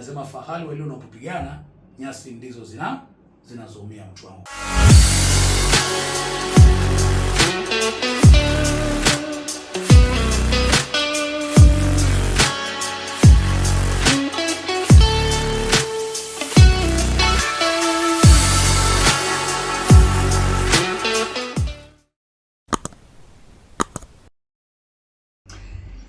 Wanasema fahali wale unapopigana nyasi ndizo zinazoumia mtu wangu.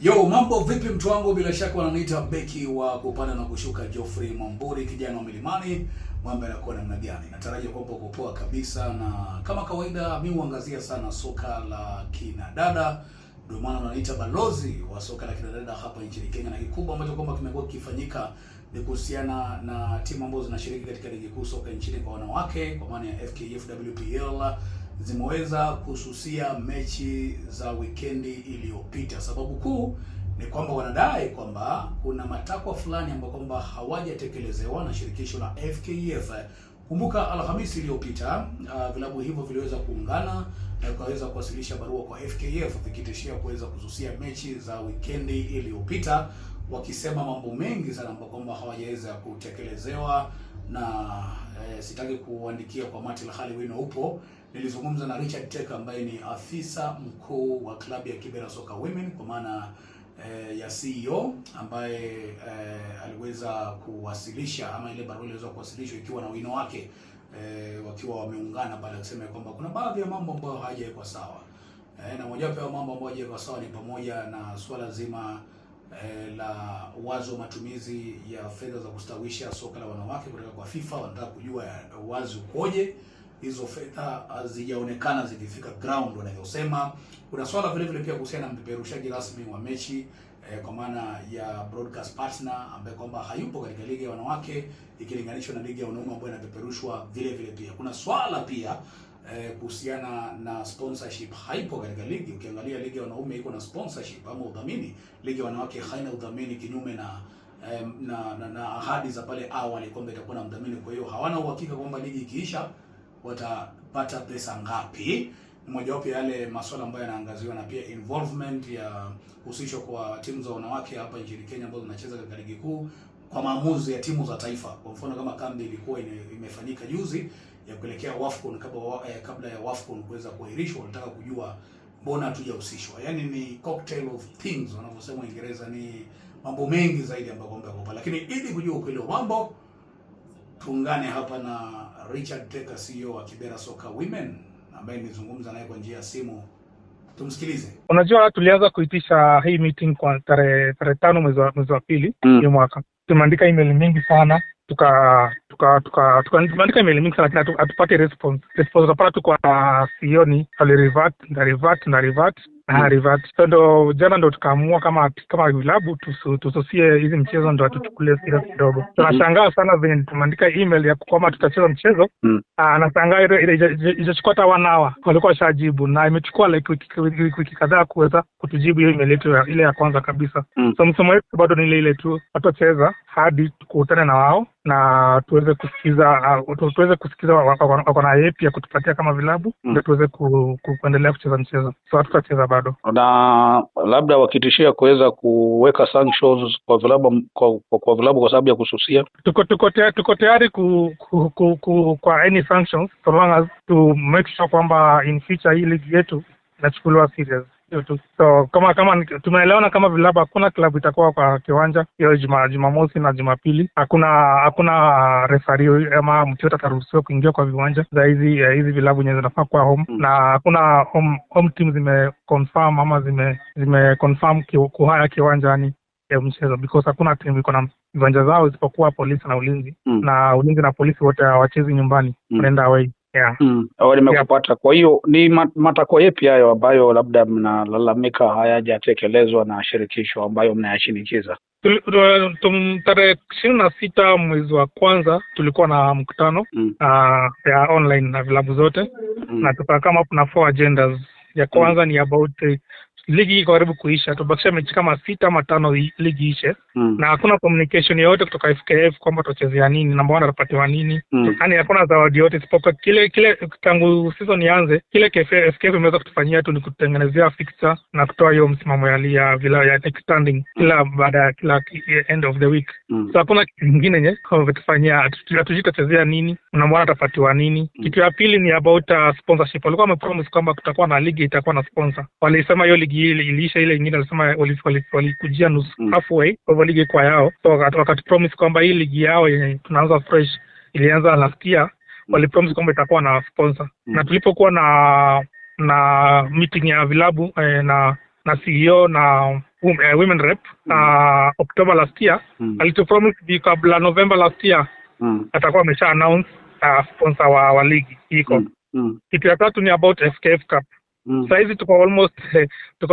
Yo, mambo vipi mtu wangu? Bila shaka wananiita beki wa kupanda na kushuka Geoffrey Mwamburi, kijana wa milimani. Mambo yanakuwa namna gani? Natarajia kwamba uko poa kabisa, na kama kawaida mimi huangazia sana soka la kina dada. Ndio maana wananiita balozi wa soka la kina dada hapa nchini Kenya, na kikubwa ambacho kwamba kimekuwa kifanyika ni kuhusiana na timu ambazo zinashiriki katika ligi kuu soka nchini kwa wanawake, kwa maana ya FKF WPL, zimeweza kususia mechi za wikendi iliyopita. Sababu kuu ni kwamba wanadai kwamba kuna matakwa fulani ambayo kwamba hawajatekelezewa na shirikisho la FKF. Kumbuka Alhamisi iliyopita vilabu hivyo viliweza kuungana na kuweza kuwasilisha barua kwa FKF vikitishia kuweza kususia mechi za wikendi iliyopita, wakisema mambo mengi sana ambayo kwamba hawajaweza kutekelezewa. Na sitaki kuandikia kwa mati la hali wino upo. Nilizungumza na Richard Teka ambaye ni afisa mkuu wa klabu ya Kibera Soccer Women, kwa maana ya CEO, ambaye aliweza kuwasilisha ama ile barua iliweza kuwasilishwa ikiwa na wino wake, wakiwa wameungana pale, akisema kwamba kuna baadhi ya mambo ambayo hayajakuwa sawa. Na moja wapo ya mambo ambayo hayajakuwa sawa ni pamoja na swala zima la wazo matumizi ya fedha za kustawisha soka la wanawake kutoka kwa FIFA. Wanataka kujua wazi ukoje. Hizo fedha hazijaonekana zikifika ground wanayosema. Kuna swala vile vile pia kuhusiana na mpeperushaji rasmi wa mechi, kwa maana ya broadcast partner ambaye kwamba hayupo katika ligi ya wanawake ikilinganishwa na ligi ya wanaume ambayo inapeperushwa vile vile pia. Kuna swala pia kuhusiana na sponsorship, haipo katika ligi. Ukiangalia ligi ya wanaume iko na sponsorship ama udhamini, ligi ya wanawake haina udhamini, kinyume na ahadi za pale awali kwamba itakuwa na mdhamini. Kwa hiyo hawana uhakika kwamba ligi ikiisha watapata pesa ngapi. Ni mojawapo yale masuala ambayo yanaangaziwa, na pia involvement ya husisho kwa timu za wanawake hapa nchini Kenya ambazo zinacheza katika ligi kuu kwa maamuzi ya timu za taifa. Kwa mfano kama kambi ilikuwa imefanyika juzi ya kuelekea WAFCON, kabla ya WAFCON kuweza kuahirishwa, wanataka kujua mbona hatujahusishwa. Yaani ni cocktail of things wanavyosema Uingereza, ni mambo mengi zaidi ambayo kwamba yako. Lakini ili kujua ukweli wa mambo, tuungane hapa na Richard Teka, CEO wa Kibera Soccer Women, ambaye nilizungumza naye kwa njia ya simu. Tumsikilize. Unajua tulianza kuitisha hii meeting kwa tarehe 5 mwezi wa pili hiyo mwaka. Tumeandika email mingi sana. Tumeandika email mingi sana lakini hatupati response. Tunapata tu kwa CEO ni revert. So ndo jana ndo tukaamua kama vilabu tususie hizi mchezo, ndo atuchukulie serious kidogo. Tunashangaa sana venye tumeandika email ya kwamba tutacheza mchezo. Anashangaa itachukua hata 1 hour. Walikuwa washajibu na imechukua like wiki kadhaa kuweza kutujibu hiyo email yetu ile ya kwanza kabisa. So msomo wetu bado ni ile tu, tutacheza hadi tukutane na wao na tuweze kusikiza wako na yepi ya kutupatia kama vilabu, ndio tuweze kuendelea kucheza mchezo. So tutacheza bado. Na labda wakitishia kuweza kuweka sanctions kwa vilabu kwa sababu ya kususia. Tuko tayari kwa any sanctions so long as to make sure kwamba in future hii league yetu inachukuliwa serious. So kama tumeelewana kama vilabu, hakuna klabu itakuwa kwa kiwanja hiyo Jumamosi na Jumapili. Hakuna referee ama mtu yote ataruhusiwa kuingia kwa viwanja za hizi vilabu nyenye zinafaa kwa home. Na hakuna home team zimeconfirm ama zimeconfirm kuhaya kiwanja ni ya mchezo, because hakuna timu iko na viwanja zao isipokuwa polisi na ulinzi. Na ulinzi na polisi wote hawachezi nyumbani, wanaenda away. Nimekupata. Kwa hiyo ni matakwa yapi hayo ambayo labda mnalalamika hayajatekelezwa na shirikisho ambayo mnayashinikiza? Tarehe 26 mwezi wa kwanza tulikuwa na mkutano ya online na vilabu zote. Na tukakama kuna 4 agendas. Ya kwanza ni about ligi iko karibu kuisha, tubakisha mechi kama 6 ama 5 ligi ishe. Na hakuna communication yoyote kutoka FKF kwamba tutachezea nini, namba 1 atapatiwa nini. Yaani hakuna zawadi yote isipokuwa kile tangu season ianze, kile FKF imeweza kutufanyia tu ni kutengenezea fixture na kutoa hiyo msimamo ya vila ya extending kila baada ya kila end of the week. So hakuna kitu kingine yenye wametufanyia, hatujitachezea nini, namba 1 atapatiwa nini. Kitu ya pili ni about sponsorship. Walikuwa wamepromise kwamba kutakuwa na ligi itakuwa na sponsor. Walisema hiyo ligi ile iliisha, ile nyingine walisema walikujia nusu halfway kwa ligi kwa yao. So wakati promise kwamba hii ligi yao yenye tunaanza fresh ilianza last year, walipromise kwamba itakuwa na sponsor. Na tulipokuwa na meeting ya vilabu na CEO na women rep October last year, alitupromise kabla November last year atakuwa amesha announce sponsor wa ligi iko. Kitu ya tatu ni about FKF Cup. Sasa hizi tuko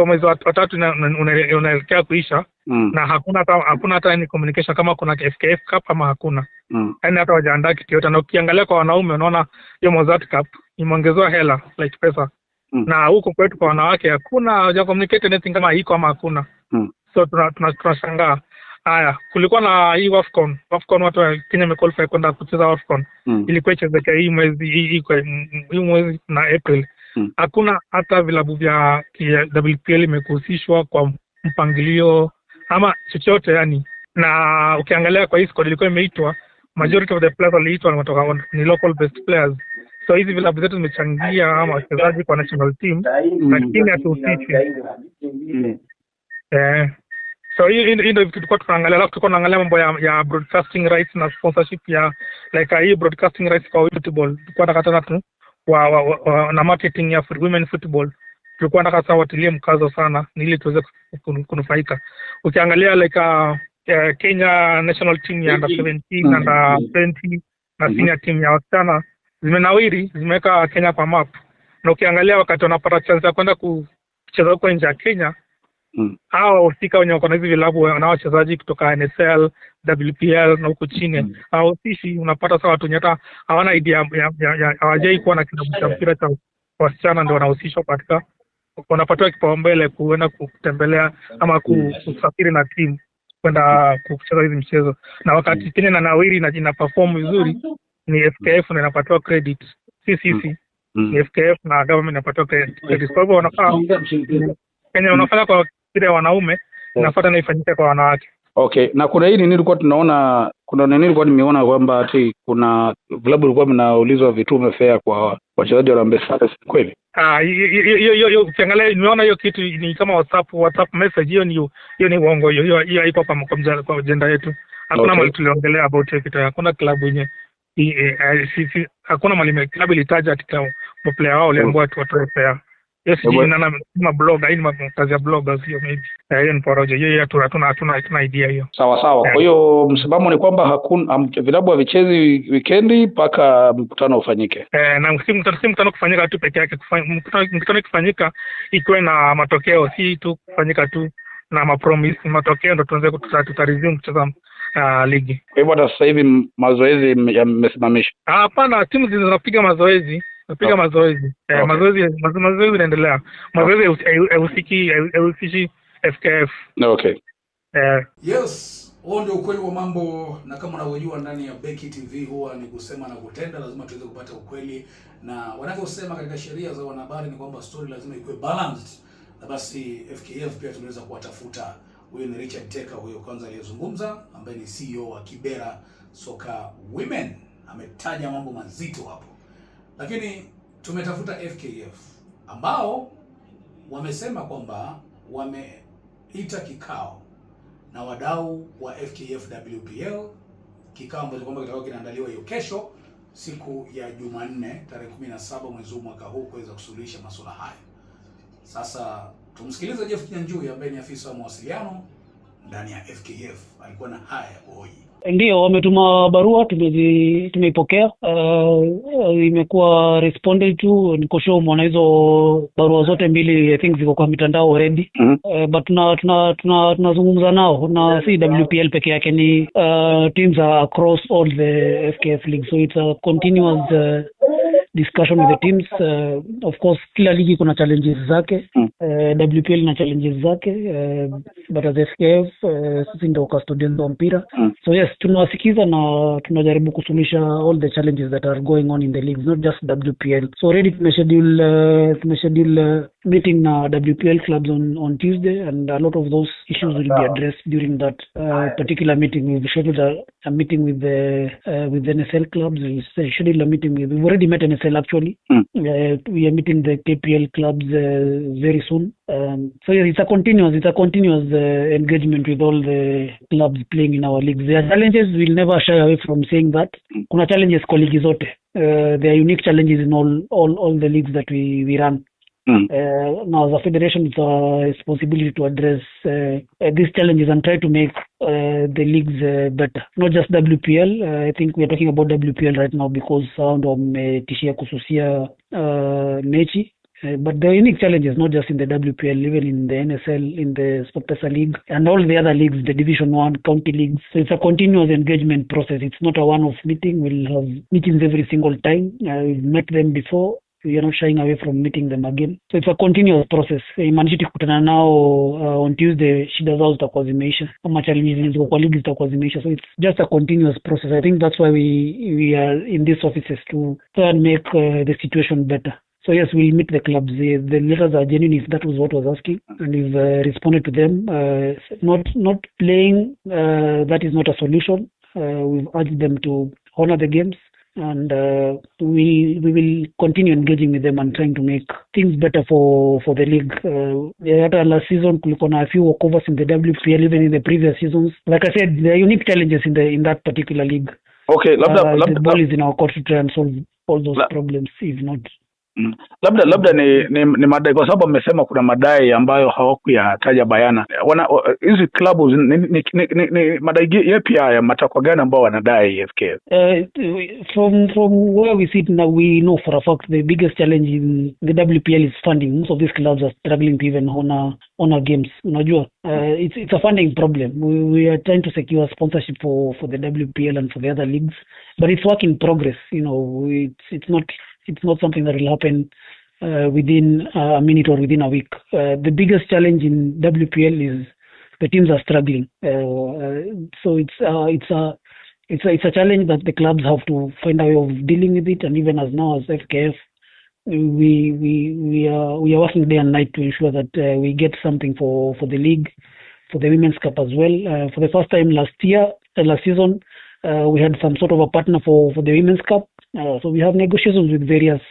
mwezi wa 3 unaelekea kuisha, na hakuna hata any communication kama kuna FKF Cup ama hakuna. Yaani hata wajaandaa kitu yote, na ukiangalia kwa wanaume unaona hiyo Mozart Cup imeongezewa hela like pesa. Na huko kwetu kwa wanawake hakuna, hawaja communicate anything kama iko ama hakuna. So tunashangaa. Haya, kulikuwa na hii WAFCON watu wa Kenya wamequalify kwenda kucheza WAFCON. Ilikuwa ichezeke hii mwezi na April. Hakuna hata vilabu vya WPL imekuhusishwa kwa mpangilio ama chochote yani. Na ukiangalia kwa hii squad ilikuwa imeitwa, majority of the players waliitwa ni local based players. So hizi vilabu zetu zimechangia ama wachezaji kwa national team, lakini hatuhusiki. So hii ndio vitu tulikuwa tunaangalia. Alafu tulikuwa tunaangalia mambo ya broadcasting rights na sponsorship ya like hii broadcasting rights kwa football. Tulikuwa tunataka tu na marketing ya women football. Tulikuwa tunataka watilie mkazo sana ili tuweze kunufaika. Ukiangalia like Kenya national team ya under 17 under 20 na senior team ya wasichana zimenawiri, zimeweka Kenya kwa map. Na ukiangalia wakati wanapata chance ya kwenda kucheza huko nje ya Kenya, hao wahusika wenye wako na hizi vilabu na wachezaji kutoka NSL, WPL na huko chini, hao sisi unapata sawa watu nyata hawana idea hawajai kuwa na kilabu cha mpira cha wasichana, ndio wanahusishwa katika wanapatiwa kipaumbele kuenda kutembelea ama kusafiri na timu kwenda kucheza hizi mchezo. Na wakati Kenya na nawiri na jina perform vizuri, ni FKF na inapatiwa credit. Sisi ni FKF na government inapatiwa credit. Kwa hivyo wanafaa Kenya wanafanya kwa kile wanaume, inafuata na ifanyike kwa wanawake. Okay, na kuna hili nilikuwa tunaona, kuna nini nilikuwa nimeona kwamba ati kuna vilabu vilikuwa vinaulizwa vitume fare kwa wachezaji wa Harambee Stars, kweli? Hiyo ukiangalia nimeona hiyo kitu ni kama WhatsApp message, hiyo ni uongo. Hiyo haiko kwa agenda yetu. Hakuna mali tuliongelea about hiyo kitu. Hakuna klabu yenye hakuna mali klabu ilitaja katika player wao waliambiwa watu watoe fare. Yes, na blog, haina kazi ya bloggers hiyo maybe. Hiyo ni porojo. Hiyo hatuna idea hiyo. Sawa. Kwa hiyo msimamo ni kwamba hakuna vilabu havichezi weekendi mpaka mkutano ufanyike. Na si mkutano kufanyika tu peke yake, mkutano kufanyika ikiwe na matokeo, si tu kufanyika tu na mapromise. Matokeo ndio tuanze tutaresume kucheza ligi. Kwa hivyo hata sasa hivi mazoezi yamesimamishwa? Hapana, timu zinapiga mazoezi. Mazoezi yanaendelea. Mazoezi hausishi FKF. Okay. Yes, huo ndio ukweli wa mambo, na kama unavyojua ndani ya Beki TV huwa ni kusema na kutenda, lazima tuweze kupata ukweli, na wanavyosema katika sheria za wanahabari ni kwamba story lazima ikuwe balanced. Na basi FKF pia tunaweza kuwatafuta. Huyo ni Richard Teka, huyo kwanza aliyezungumza, ambaye ni CEO wa Kibera Soka Women. Ametaja mambo mazito hapo. Lakini tumetafuta FKF ambao wamesema kwamba wameita kikao na wadau wa FKF WPL, kikao ambacho kwamba kitakuwa kinaandaliwa hiyo kesho siku ya Jumanne tarehe 17 mwezi mwaka huu kuweza kusuluhisha masuala haya. Sasa tumsikilize Jeff Kinyanjui ambaye ni afisa wa mawasiliano ndani ya FKF, alikuwa na haya ya kuhoji. Ndio, wametuma barua, tumeipokea. Imekuwa responded to. Niko sure mwana hizo barua zote mbili, I think ziko kwa mitandao already. But tunazungumza nao, na si WPL peke yake, ni teams are across all the FKF leagues, so it's a continuous discussion with the teams. Of course kila ligi kuna challenges zake. WPL na challenges zake, but as FKF sisi ndio custodians wa mpira. So yes, tunawasikiza na tunajaribu kusuluhisha all the challenges that are going on in the leagues, not just WPL. So already tumeshedule meeting na WPL clubs on Tuesday, and a lot of those issues will be addressed during that particular meeting. We've scheduled a meeting with the NSL clubs. We've already met NSL actually. We are meeting the KPL clubs very soon. So yeah, it's a continuous engagement with all the clubs playing in our leagues. There are challenges, we'll never shy away from saying that. Kuna challenges kwa ligi zote. There are unique challenges in all the leagues that we run. Now as a federation, it's our responsibility to address these challenges and try to make the leagues better, not just WPL. I think we are talking about WPL right now because sound wametishia kususia mechi. But there are unique challenges, not just in the WPL, even in the NSL, in the SportPesa League, and all the other leagues, the Division 1, county leagues. So it's a continuous engagement process. It's not a one-off meeting. We'll have meetings every single time. We've met them before. We are not shying away from meeting them again. So it's a continuous process. Imanishiti kukutana nao on Tuesday, shida zao zitakuwa zimeisha. Kama challenges ziko kwa ligi zitakuwa zimeisha. So it's just a continuous process. I think that's why we are in these offices, to try and make the situation better. So yes, we'll meet the clubs. The letters are genuine, if that was what was asking, and we've responded to them. Not playing, that is not a solution. We've urged them to honor the games, and we will continue engaging with them and trying to make things better for the league. Last season, kulikuwa na a few walkovers in the WPL, even in the previous seasons. Like I said, there are unique challenges in that particular league. Okay, the ball is in our court to try and solve all those problems, if not. Labda ni madai, kwa sababu amesema kuna madai ambayo hawakuyataja bayana. Hizi klabu ni madai yapi haya, matakwa gani ambao wanadai FKF? From where we sit now, we know for a fact the biggest challenge in the WPL is funding. Most of these clubs are struggling to even honor games. Unajua, it's a funding problem. We are trying to secure sponsorship for the WPL and for the other leagues, but it's work in progress. You know, it's not something that will happen within a minute or within a week. The biggest challenge in WPL is the teams are struggling. So it's a challenge that the clubs have to find a way of dealing with it. And even as now as FKF, we are working day and night to ensure that we get something for the league, for the Women's Cup as well. For the first time last season, we had some sort of a partner for the Women's Cup. So we have negotiations with various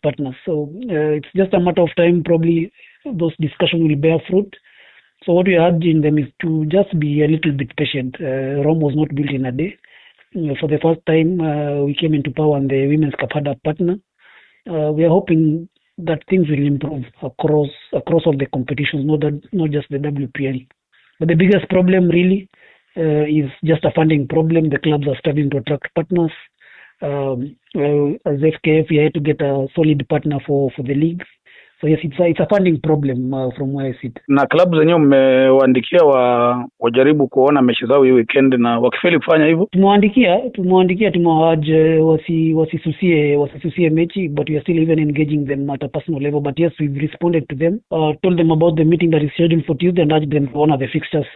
partners. So it's just a matter of time. Probably those discussions will bear fruit. So what we are urging them is to just be a little bit patient. Rome was not built in a day. For the first time, we came into power and the Women's Cup had a partner. We are hoping that things will improve across all the competitions, not just the WPL. But the biggest problem really is just a funding problem. The clubs are struggling to attract partners. As FKF, we had to get a solid partner for the league. So yes, it's a funding problem from where I sit. Na clubs zenyewe mmewaandikia wajaribu kuona mechi zao hii weekend, na wakifeli kufanya hivyo? Tumewaje wasisusie mechi, but we are still even engaging them at a personal level. But yes, we've responded to them, told them about the meeting that is scheduled for Tuesday, and urged them to honor the fixtures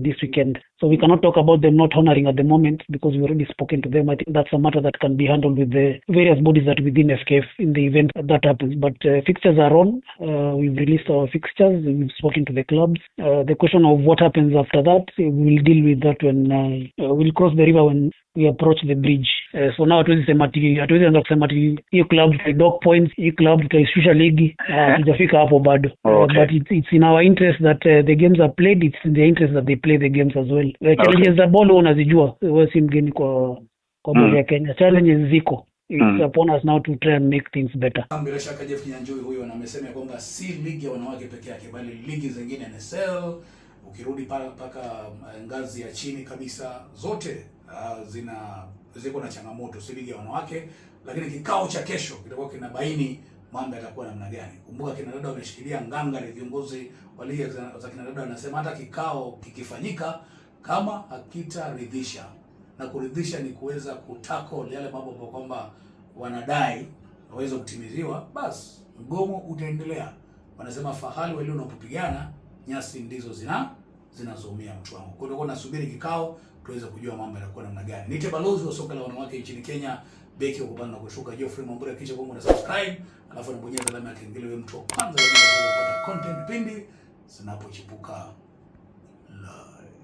this weekend. So we cannot talk about them not honoring at the moment because we've already spoken to them. I think that's a matter that can be handled with the various bodies that within FKF in the event that happens. But fixtures are on. We've released our fixtures. We've spoken to the clubs. The question of what happens after that, we'll deal with that when we'll cross the river when we approach the bridge. So now hatuwezi anza kusema hiyo club dock points, hiyo club itaishusha ligi, hatujafika hapo bado. But it's in our interest that the games are played. It's in their interest that they play the games as well. Challenges za ball unazijua, wewe si mgeni kwa ball ya Kenya. Challenges ziko. It's upon us now to try and make things better. Bila shaka Jeff Kinyanjui huyo anamesema kwamba si ligi ya wanawake peke yake, bali ligi zingine NSL, ukirudi paka ngazi ya chini kabisa, zote ziko na changamoto. Si ligi ya wanawake, lakini kikao cha kesho kitakuwa kinabaini mambo yatakuwa namna gani. Kumbuka kina dada wameshikilia nganga, ni viongozi wa ligi za kina dada wanasema hata kikao kikifanyika kama hakitaridhisha, na kuridhisha ni kuweza kutako yale mambo kwa kwamba wanadai waweze kutimiziwa, basi mgomo utaendelea. Wanasema fahali walio unapopigana nyasi ndizo zinazoumia mtu wangu. Kwa hiyo nasubiri kikao tuweze kujua mambo yanakuwa namna gani. Niite balozi wa soka la wanawake nchini Kenya, beki wa kupanda na kushuka Geoffrey Mwamburi, kisha kwa una subscribe, alafu unabonyeza alama ya kengele wewe mtu wa kwanza kupata content pindi zinapochipuka live.